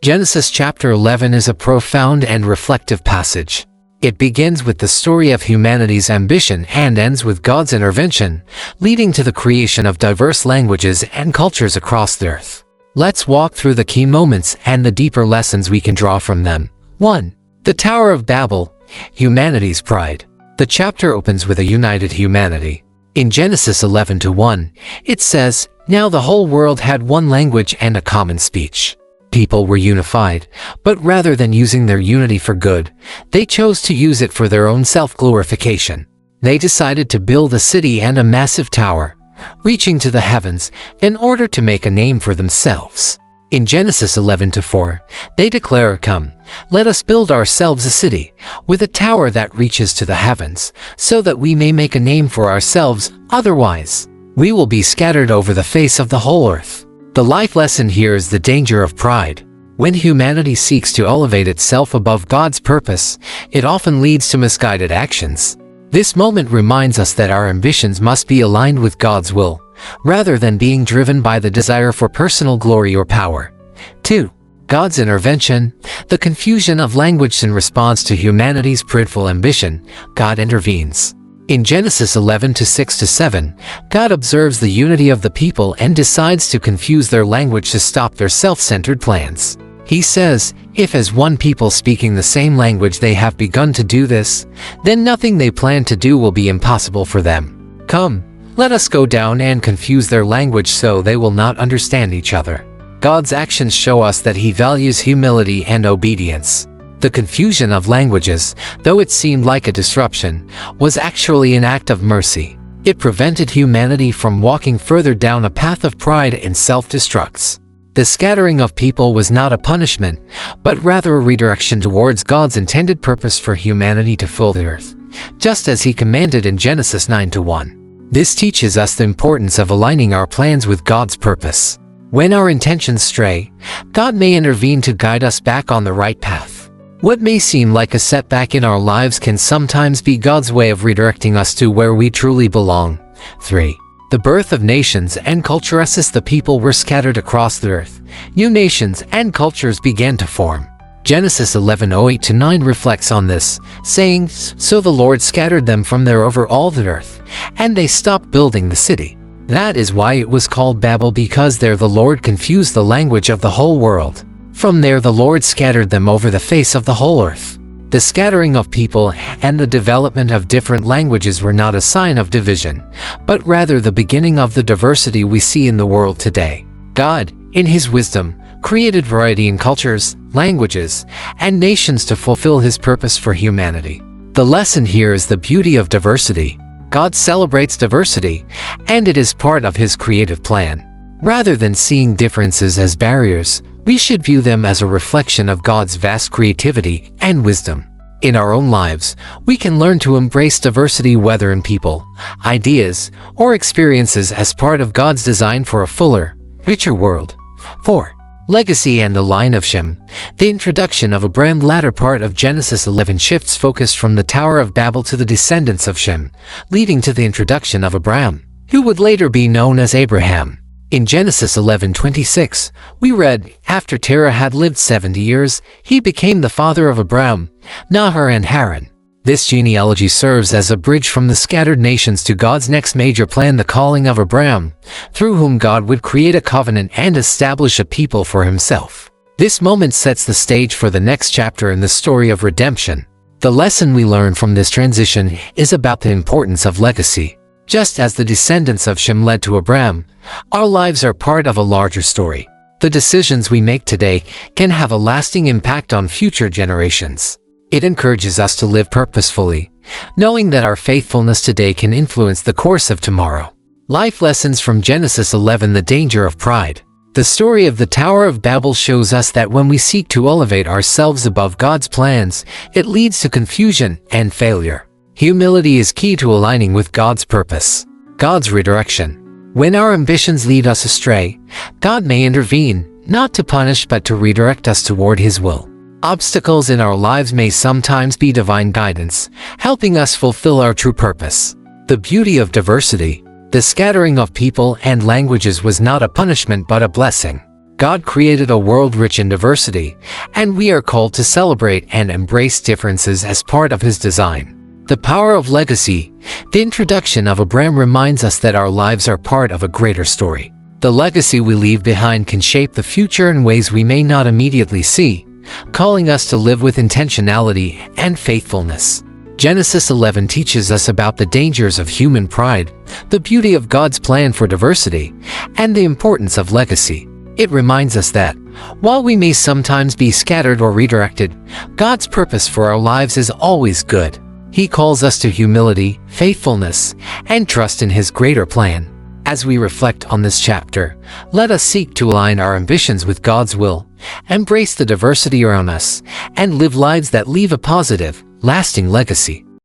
Genesis chapter 11 is a profound and reflective passage. It begins with the story of humanity's ambition and ends with God's intervention, leading to the creation of diverse languages and cultures across the earth. Let's walk through the key moments and the deeper lessons we can draw from them. 1. The Tower of Babel, humanity's pride. The chapter opens with a united humanity. In Genesis 11:1, it says, "Now the whole world had one language and a common speech." People were unified, but rather than using their unity for good, they chose to use it for their own self-glorification. They decided to build a city and a massive tower, reaching to the heavens, in order to make a name for themselves. In Genesis 11:4, they declare, "Come, let us build ourselves a city, with a tower that reaches to the heavens, so that we may make a name for ourselves, otherwise we will be scattered over the face of the whole earth." The life lesson here is the danger of pride. When humanity seeks to elevate itself above God's purpose, it often leads to misguided actions. This moment reminds us that our ambitions must be aligned with God's will, rather than being driven by the desire for personal glory or power. 2. God's intervention, the confusion of language in response to humanity's prideful ambition. God intervenes. In Genesis 11:6-7, God observes the unity of the people and decides to confuse their language to stop their self-centered plans. He says, "If as one people speaking the same language they have begun to do this, then nothing they plan to do will be impossible for them. Come, let us go down and confuse their language so they will not understand each other." God's actions show us that He values humility and obedience. The confusion of languages, though it seemed like a disruption, was actually an act of mercy. It prevented humanity from walking further down a path of pride and self-destruct. The scattering of people was not a punishment, but rather a redirection towards God's intended purpose for humanity to fill the earth, just as He commanded in Genesis 9:1. This teaches us the importance of aligning our plans with God's purpose. When our intentions stray, God may intervene to guide us back on the right path. What may seem like a setback in our lives can sometimes be God's way of redirecting us to where we truly belong. 3. The birth of nations and cultures. As the people were scattered across the earth, new nations and cultures began to form. Genesis 11:8-9 reflects on this, saying, "So the Lord scattered them from there over all the earth, and they stopped building the city. That is why it was called Babel, because there the Lord confused the language of the whole world. From there the Lord scattered them over the face of the whole earth." The scattering of people and the development of different languages were not a sign of division, but rather the beginning of the diversity we see in the world today. God, in His wisdom, created variety in cultures, languages, and nations to fulfill His purpose for humanity. The lesson here is the beauty of diversity. God celebrates diversity, and it is part of His creative plan. Rather than seeing differences as barriers, we should view them as a reflection of God's vast creativity and wisdom. In our own lives, we can learn to embrace diversity, whether in people, ideas, or experiences, as part of God's design for a fuller, richer world. 4. Legacy and the line of Shem. The introduction of Abraham. Latter part of Genesis 11 shifts focus from the Tower of Babel to the descendants of Shem, leading to the introduction of Abraham, who would later be known as Abraham. In Genesis 11:26, we read, "After Terah had lived 70 years, he became the father of Abraham, Nahor and Haran." This genealogy serves as a bridge from the scattered nations to God's next major plan, the calling of Abraham, through whom God would create a covenant and establish a people for Himself. This moment sets the stage for the next chapter in the story of redemption. The lesson we learn from this transition is about the importance of legacy. Just as the descendants of Shem led to Abraham, our lives are part of a larger story. The decisions we make today can have a lasting impact on future generations. It encourages us to live purposefully, knowing that our faithfulness today can influence the course of tomorrow. Life lessons from Genesis 11. The danger of pride. The story of the Tower of Babel shows us that when we seek to elevate ourselves above God's plans, it leads to confusion and failure. Humility is key to aligning with God's purpose. God's redirection. When our ambitions lead us astray, God may intervene, not to punish but to redirect us toward His will. Obstacles in our lives may sometimes be divine guidance, helping us fulfill our true purpose. The beauty of diversity. The scattering of people and languages was not a punishment but a blessing. God created a world rich in diversity, and we are called to celebrate and embrace differences as part of His design. The power of legacy. The introduction of Abraham reminds us that our lives are part of a greater story. The legacy we leave behind can shape the future in ways we may not immediately see, calling us to live with intentionality and faithfulness. Genesis 11 teaches us about the dangers of human pride, the beauty of God's plan for diversity, and the importance of legacy. It reminds us that, while we may sometimes be scattered or redirected, God's purpose for our lives is always good. He calls us to humility, faithfulness, and trust in His greater plan. As we reflect on this chapter, let us seek to align our ambitions with God's will, embrace the diversity around us, and live lives that leave a positive, lasting legacy.